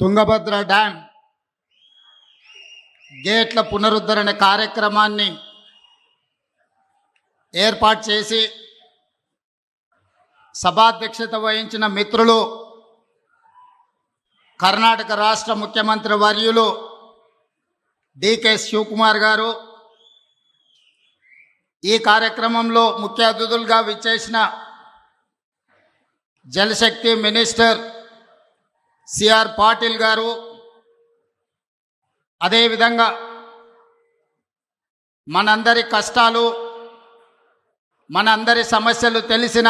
Tungabhadra dam గేట్ల పునరుద్ధరణ కార్యక్రమాన్ని ఏర్పాటు చేసి సభాధ్యక్షత వహించిన మిత్రులు కర్ణాటక రాష్ట్ర ముఖ్యమంత్రి వర్యులు డికే శివకుమార్ గారు, ఈ కార్యక్రమంలో ముఖ్య అతిథులుగా విచ్చేసిన జలశక్తి మినిస్టర్ సిఆర్ పాటిల్ గారు, అదేవిధంగా మనందరి కష్టాలు మనందరి సమస్యలు తెలిసిన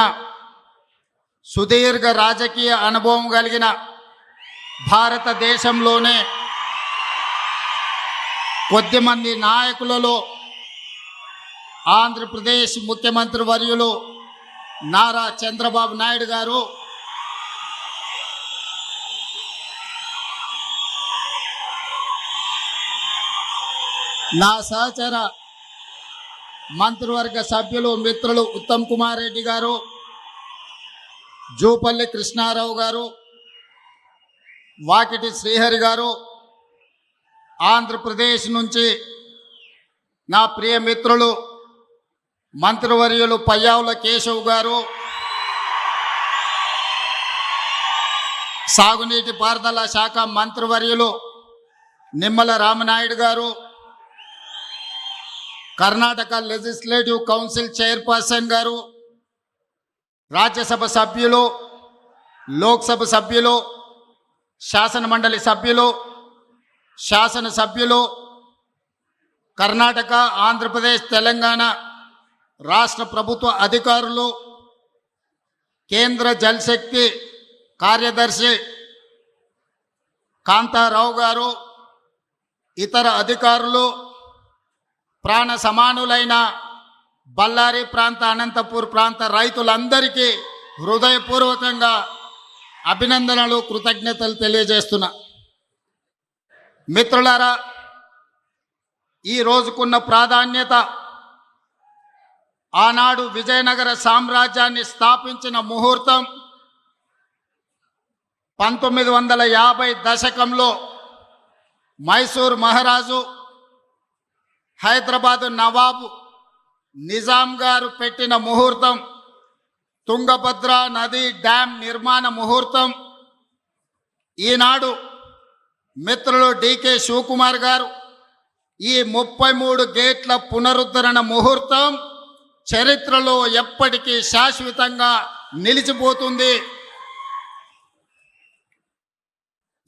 సుదీర్ఘ రాజకీయ అనుభవం కలిగిన భారతదేశంలోనే కొద్దిమంది నాయకులలో ఆంధ్రప్రదేశ్ ముఖ్యమంత్రి వర్యులు నారా చంద్రబాబు నాయుడు గారు, నా సహచర మంత్రివర్గ సభ్యులు మిత్రులు ఉత్తమ్ కుమార్ రెడ్డి గారు, జూపల్లి కృష్ణారావు గారు, వాకిటి శ్రీహరి గారు, ఆంధ్రప్రదేశ్ నుంచి నా ప్రియ మిత్రులు మంత్రివర్యులు పయ్యావుల కేశవ్ గారు, సాగునీటి పారుదల శాఖ మంత్రివర్యులు నిమ్మల రామనాయుడు గారు, కర్ణాటక లెజిస్లేటివ్ కౌన్సిల్ చైర్పర్సన్ గారు, రాజ్యసభ సభ్యులు, లోక్సభ సభ్యులు, శాసనమండలి సభ్యులు, శాసనసభ్యులు, కర్ణాటక, ఆంధ్రప్రదేశ్, తెలంగాణ రాష్ట్ర ప్రభుత్వ అధికారులు, కేంద్ర జలశక్తి కార్యదర్శి కాంతారావు గారు, ఇతర అధికారులు, ప్రాణ సమానులైన బళ్ళారి ప్రాంత, అనంతపూర్ ప్రాంత రైతులందరికీ హృదయపూర్వకంగా అభినందనలు, కృతజ్ఞతలు తెలియజేస్తున్నా. మిత్రులారా, ఈ రోజుకున్న ప్రాధాన్యత ఆనాడు విజయనగర సామ్రాజ్యాన్ని స్థాపించిన ముహూర్తం 1950 దశకంలో మైసూర్ మహారాజు, హైదరాబాదు నవాబు నిజాం గారు పెట్టిన ముహూర్తం, తుంగభద్ర నది డ్యాం నిర్మాణ ముహూర్తం. ఈనాడు మిత్రులు డికే శివకుమార్ గారు ఈ 33 గేట్ల పునరుద్ధరణ ముహూర్తం చరిత్రలో ఎప్పటికీ శాశ్వతంగా నిలిచిపోతుంది.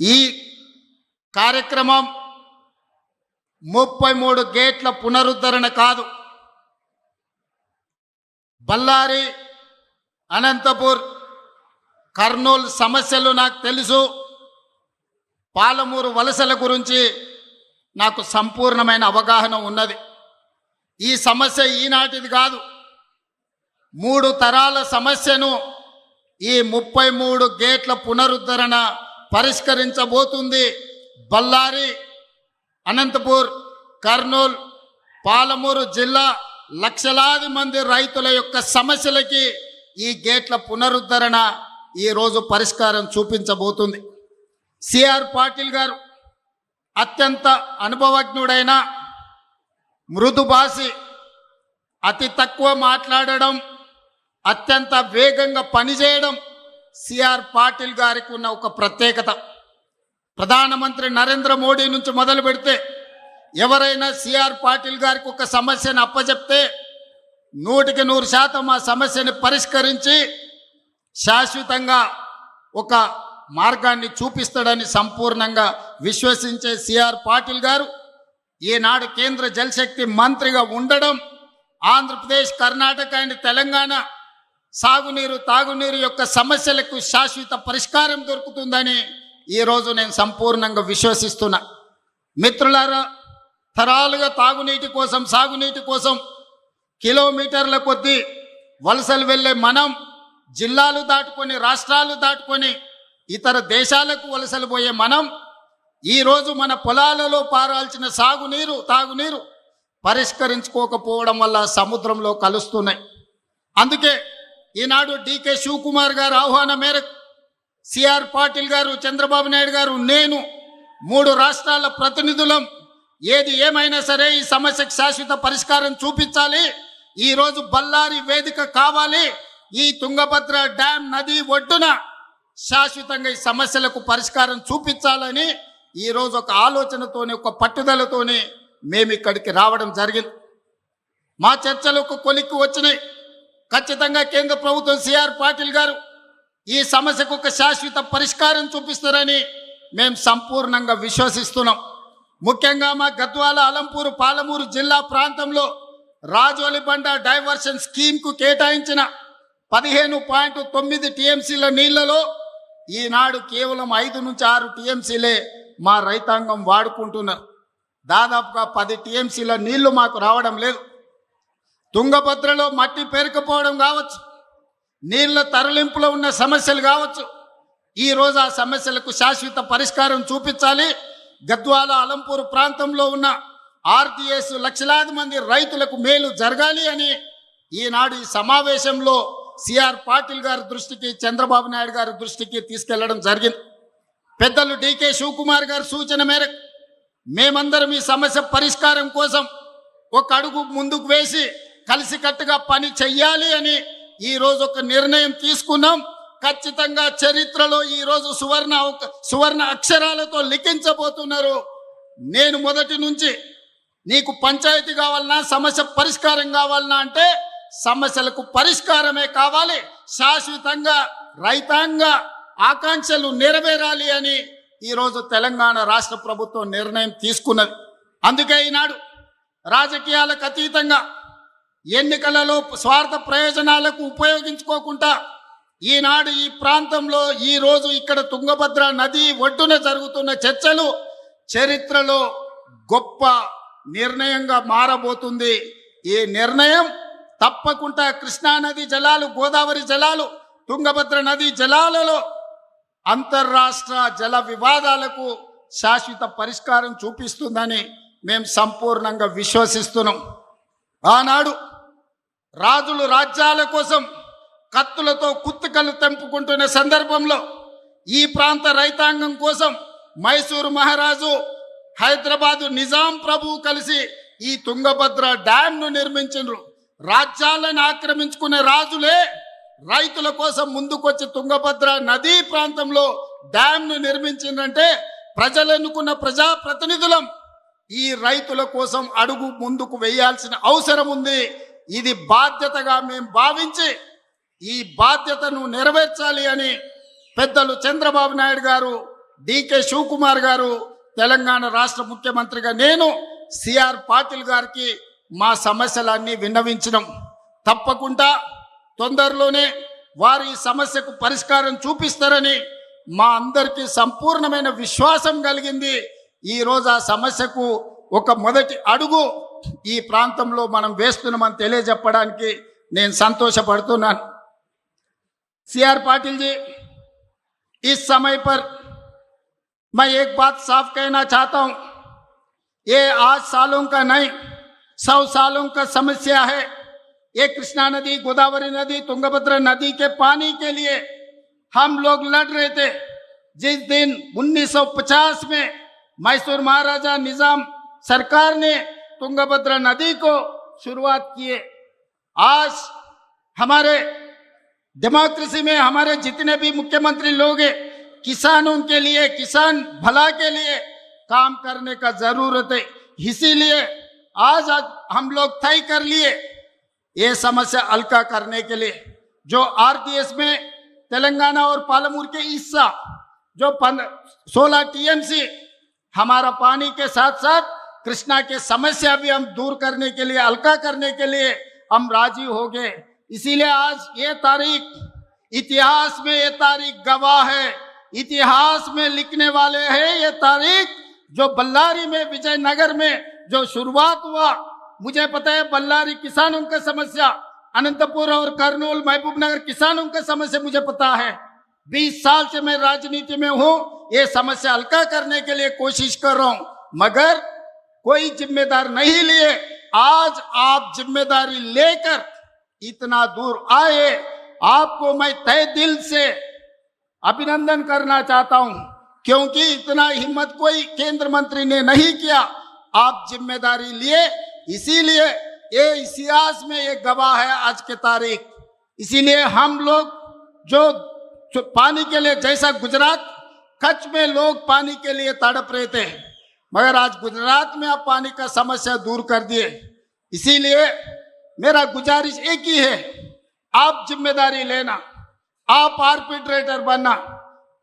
ఈ కార్యక్రమం 33 గేట్ల పునరుద్ధరణ కాదు, బళ్ళారి, అనంతపూర్, కర్నూలు సమస్యలు నాకు తెలుసు, పాలమూరు వలసల గురించి నాకు సంపూర్ణమైన అవగాహన ఉన్నది. ఈ సమస్య ఈనాటిది కాదు, 3 తరాల సమస్యను ఈ 33 గేట్ల పునరుద్ధరణ పరిష్కరించబోతుంది. బళ్ళారి, అనంతపూర్, కర్నూలు, పాలమూరు జిల్లా లక్షలాది మంది రైతుల యొక్క సమస్యలకి ఈ గేట్ల పునరుద్ధరణ ఈరోజు పరిష్కారం చూపించబోతుంది. సిఆర్ పాటిల్ గారు అత్యంత అనుభవజ్ఞుడైన, మృదుభాషి, అతి తక్కువ మాట్లాడడం, అత్యంత వేగంగా పనిచేయడం సిఆర్ పాటిల్ గారికి ఉన్న ఒక ప్రత్యేకత. ప్రధానమంత్రి నరేంద్ర మోడీ నుంచి మొదలు పెడితే ఎవరైనా సిఆర్ పాటిల్ గారికి ఒక సమస్యను అప్పచెప్తే 100% ఆ సమస్యని పరిష్కరించి శాశ్వతంగా ఒక మార్గాన్ని చూపిస్తాడని సంపూర్ణంగా విశ్వసించే సిఆర్ పాటిల్ గారు ఈనాడు కేంద్ర జలశక్తి మంత్రిగా ఉండడం, ఆంధ్రప్రదేశ్, కర్ణాటక అండ్ తెలంగాణ సాగునీరు, తాగునీరు యొక్క సమస్యలకు శాశ్వత పరిష్కారం దొరుకుతుందని ఈరోజు నేను సంపూర్ణంగా విశ్వసిస్తున్నా. మిత్రులారా, తరాలుగా తాగునీటి కోసం, సాగునీటి కోసం కిలోమీటర్ల కొద్దీ వలసలు వెళ్ళే మనం జిల్లాలు దాటుకొని, రాష్ట్రాలు దాటుకొని ఇతర దేశాలకు వలసలు పోయే మనం ఈరోజు మన పొలాలలో పారాల్సిన సాగునీరు, తాగునీరు పరిష్కరించుకోకపోవడం వల్ల సముద్రంలో కలుస్తున్నాయి. అందుకే ఈనాడు డికే శివకుమార్ గారు ఆహ్వానం మేరకు సిఆర్ పాటిల్ గారు, చంద్రబాబు నాయుడు గారు, నేను 3 రాష్ట్రాల ప్రతినిధులం ఏది ఏమైనా సరే ఈ సమస్యకు శాశ్వత పరిష్కారం చూపించాలి. ఈరోజు బళ్ళారి వేదిక కావాలి. ఈ తుంగభద్ర డ్యామ్ నది ఒడ్డున శాశ్వతంగా ఈ సమస్యలకు పరిష్కారం చూపించాలని ఈరోజు ఒక ఆలోచనతోని, ఒక పట్టుదలతోని మేము ఇక్కడికి రావడం జరిగింది. మా చర్చలు ఒక కొలిక్కి వచ్చినాయి. ఖచ్చితంగా కేంద్ర ప్రభుత్వం సిఆర్ పాటిల్ గారు ఈ సమస్యకు ఒక శాశ్వత పరిష్కారం చూపిస్తారని మేము సంపూర్ణంగా విశ్వసిస్తున్నాం. ముఖ్యంగా మా గద్వాల, అలంపూరు, పాలమూరు జిల్లా ప్రాంతంలో రాజోలిబండ డైవర్షన్ స్కీమ్కు కేటాయించిన 15.9 టీఎంసీల నీళ్లలో ఈనాడు కేవలం 5 నుంచి 6 టీఎంసీలే మా రైతాంగం వాడుకుంటున్నారు. దాదాపుగా 10 టీఎంసీల నీళ్లు మాకు రావడం లేదు. తుంగభద్రలో మట్టి పేరుకుపోవడం కావచ్చు, నీళ్ల తరలింపులో ఉన్న సమస్యలు కావచ్చు. ఈరోజు ఆ సమస్యలకు శాశ్వత పరిష్కారం చూపించాలి. గద్వాల, అలంపూరు ప్రాంతంలో ఉన్న ఆర్టీఎస్ లక్షలాది మంది రైతులకు మేలు జరగాలి అని ఈనాడు ఈ సమావేశంలో సిఆర్ పాటిల్ గారి దృష్టికి, చంద్రబాబు నాయుడు గారి దృష్టికి తీసుకెళ్లడం జరిగింది. పెద్దలు డికే శివకుమార్ గారి సూచన మేరకు మేమందరం ఈ సమస్య పరిష్కారం కోసం ఒక అడుగు ముందుకు వేసి కలిసికట్టుగా పని చెయ్యాలి అని ఈరోజు ఒక నిర్ణయం తీసుకున్నాం. ఖచ్చితంగా చరిత్రలో ఈరోజు సువర్ణ అక్షరాలతో లిఖించబోతున్నారు. నేను మొదటి నుంచి నీకు పంచాయతీ కావాలన్నా, సమస్య పరిష్కారం కావాలన్నా అంటే సమస్యలకు పరిష్కారమే కావాలి, శాశ్వతంగా రైతాంగ ఆకాంక్షలు నెరవేరాలి అని ఈరోజు తెలంగాణ రాష్ట్ర ప్రభుత్వం నిర్ణయం తీసుకున్నది. అందుకే ఈనాడు రాజకీయాలకు అతీతంగా, ఎన్నికలలో స్వార్థ ప్రయోజనాలకు ఉపయోగించుకోకుండా ఈనాడు ఈ ప్రాంతంలో ఈరోజు ఇక్కడ తుంగభద్ర నది ఒడ్డున జరుగుతున్న చర్చలు చరిత్రలో గొప్ప నిర్ణయంగా మారబోతుంది. ఈ నిర్ణయం తప్పకుండా కృష్ణానది జలాలు, గోదావరి జలాలు, తుంగభద్ర నది జలాలలో అంతర్రాష్ట్ర జల వివాదాలకు శాశ్వత పరిష్కారం చూపిస్తుందని మేము సంపూర్ణంగా విశ్వసిస్తున్నాం. ఆనాడు రాజులు రాజ్యాల కోసం కత్తులతో కుత్తుకలు తెంపుకుంటున్న సందర్భంలో ఈ ప్రాంత రైతాంగం కోసం మైసూరు మహారాజు, హైదరాబాదు నిజాం ప్రభువు కలిసి ఈ తుంగభద్ర డ్యాంను నిర్మించారు. రాజ్యాలను ఆక్రమించుకునే రాజులే రైతుల కోసం ముందుకొచ్చి తుంగభద్ర నదీ ప్రాంతంలో డ్యాంను నిర్మించిందంటే ప్రజలు ఎన్నుకున్న ప్రజాప్రతినిధులం ఈ రైతుల కోసం అడుగు ముందుకు వేయాల్సిన అవసరం ఉంది. ఇది బాధ్యతగా మేము భావించి ఈ బాధ్యతను నెరవేర్చాలి అని పెద్దలు చంద్రబాబు నాయుడు గారు, డికే శివకుమార్ గారు, తెలంగాణ రాష్ట్ర ముఖ్యమంత్రిగా నేను సిఆర్ పాటిల్ గారికి మా సమస్యలన్నీ విన్నవించినాం. తప్పకుండా తొందరలోనే వారు ఈ సమస్యకు పరిష్కారం చూపిస్తారని మా అందరికీ సంపూర్ణమైన విశ్వాసం కలిగింది. ఈరోజు ఆ సమస్యకు ఒక మొదటి అడుగు ఈ ప్రాంతంలో మనం వేస్తున్నామని తెలియజెప్పడానికి నేను సంతోషపడుతున్నాను. सीआर पाटिल जी, इस समय पर मैं एक बात साफ कहना चाहता हूं, ये आज सालों का नहीं 100 सालों का समस्या है। ये कृष्णा नदी, गोदावरी नदी, तुंगभद्रा नदी के पानी के लिए हम लोग लड़ रहे थे। जिस दिन 1950 में मैसूर महाराजा निजाम सरकार ने तुंगभद्रा नदी को शुरुआत किए, आज हमारे डेमोक्रेसी में हमारे जितने भी मुख्यमंत्री लोग हैं, किसानों के लिए, किसान भला के लिए काम करने का जरूरत है। इसीलिए आज हम लोग तय कर लिए ये समस्या हल्का करने के लिए जो आरटीएस में तेलंगाना और पालमूर के हिस्सा जो 16 टीएमसी हमारा पानी के साथ साथ कृष्णा के समस्या भी हम दूर करने के लिए, हल्का करने के लिए हम राजी हो गए। इसीलिए आज ये तारीख, इतिहास में ये तारीख गवाह है, इतिहास में लिखने वाले हैं। ये तारीख जो बल्लारी में, विजयनगर में जो शुरुआत हुआ, मुझे पता है बल्लारी किसानों का समस्या, अनंतपुर और कर्नूल, महबूबनगर किसानों का समस्या मुझे पता है। 20 साल से मैं राजनीति में हूँ, ये समस्या हल्का करने के लिए कोशिश कर रहा हूँ, मगर कोई जिम्मेदार नहीं लिए। आज आप जिम्मेदारी लेकर इतना दूर आए, आपको मैं तहे दिल से अभिनंदन करना चाहता हूं, क्योंकि इतना हिम्मत कोई केंद्र मंत्री ने नहीं किया। आप जिम्मेदारी लिए, इसीलिए ये इतिहास में एक गवाह है आज के तारीख। इसीलिए हम लोग जो पानी के लिए, जैसा गुजरात कच्छ में लोग पानी के लिए तड़प रहे थे, मगर आज गुजरात में आप पानी का समस्या दूर कर दिए। इसीलिए मेरा गुजारिश एक ही है, आप जिम्मेदारी लेना, आप आर्बिट्रेटर बनना,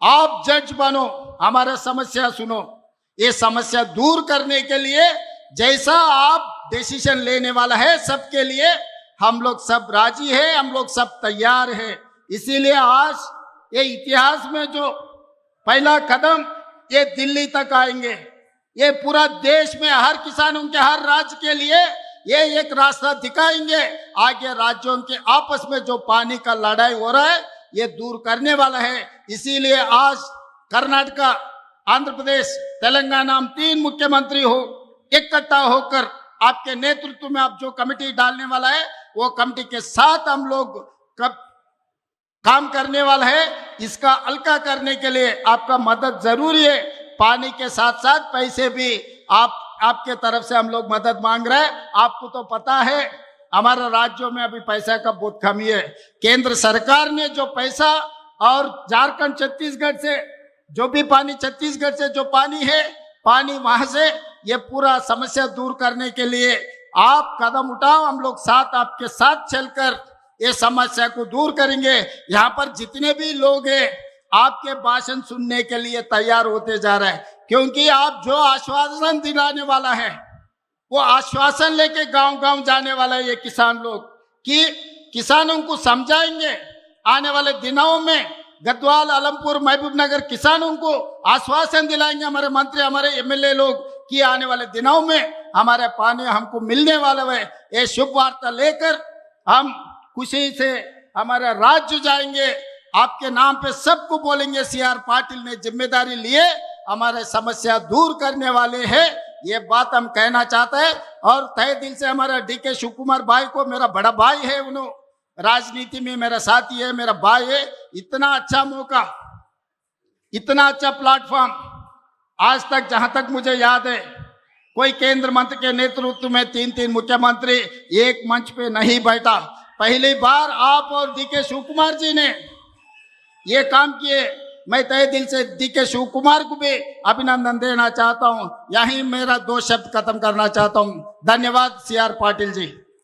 आप जज बनो, हमारा समस्या सुनो। ये समस्या दूर करने के लिए जैसा आप डिसीजन लेने वाला है, सबके लिए हम लोग सब राजी है, हम लोग सब तैयार है। इसीलिए आज ये इतिहास में जो पहला कदम ये दिल्ली तक आएंगे, ये पूरा देश में हर किसानों के, हर राज्य के लिए ये एक रास्ता दिखाएंगे। आगे राज्यों के आपस में जो पानी का लड़ाई हो रहा है, ये दूर करने वाला है। इसीलिए आज कर्नाटका, आंध्र प्रदेश, तेलंगाना, हम 3 मुख्यमंत्री हो इकट्ठा होकर आपके नेतृत्व में आप जो कमेटी डालने वाला है, वो कमेटी के साथ हम लोग काम करने वाला है। इसका हल्का करने के लिए आपका मदद जरूरी है। पानी के साथ साथ पैसे भी आपके तरफ से हम लोग मदद मांग रहे हैं। आपको तो पता है हमारे राज्यों में अभी पैसा का बहुत कमी है। केंद्र सरकार ने जो पैसा, और झारखंड, छत्तीसगढ़ से जो भी पानी, छत्तीसगढ़ से जो पानी है, पानी वहां से ये पूरा समस्या दूर करने के लिए आप कदम उठाओ। हम लोग साथ, आपके साथ चलकर ये समस्या को दूर करेंगे। यहाँ पर जितने भी लोग हैं आपके भाषण सुनने के लिए तैयार होते जा रहे हैं, क्योंकि आप जो आश्वासन दिलाने वाला है, वो आश्वासन लेके गांव गांव जाने वाला है। ये किसान लोग कि किसानों को समझाएंगे, आने वाले दिनों में गढ़वाल, आलमपुर, महबूबनगर किसानों को आश्वासन दिलाएंगे हमारे मंत्री, हमारे एमएलए लोग, कि आने वाले दिनों में हमारे पानी हमको मिलने वाला है। ये शुभ वार्ता लेकर हम खुशी से हमारा राज्य जाएंगे, आपके नाम पे सबको बोलेंगे सीआर पाटिल ने जिम्मेदारी लिए, हमारे समस्या दूर करने वाले हैं। ये बात हम कहना चाहते हैं। और तहे दिल से हमारा डीके शिव कुमार भाई को, मेरा बड़ा भाई है, उन्होंने राजनीति में मेरा साथी है, मेरा भाई है। इतना अच्छा मौका, इतना अच्छा प्लेटफॉर्म आज तक, जहां तक मुझे याद है, कोई केंद्र मंत्री के नेतृत्व में 3 मुख्यमंत्री एक मंच पे नहीं बैठा। पहली बार आप और डीके शिव कुमार जी ने ये काम किए। मैं तहे दिल से डीके शिव कुमार को भी अभिनंदन देना चाहता हूं। यहीं मेरा 2 शब्द खत्म करना चाहता हूं। धन्यवाद सीआर पाटिल जी।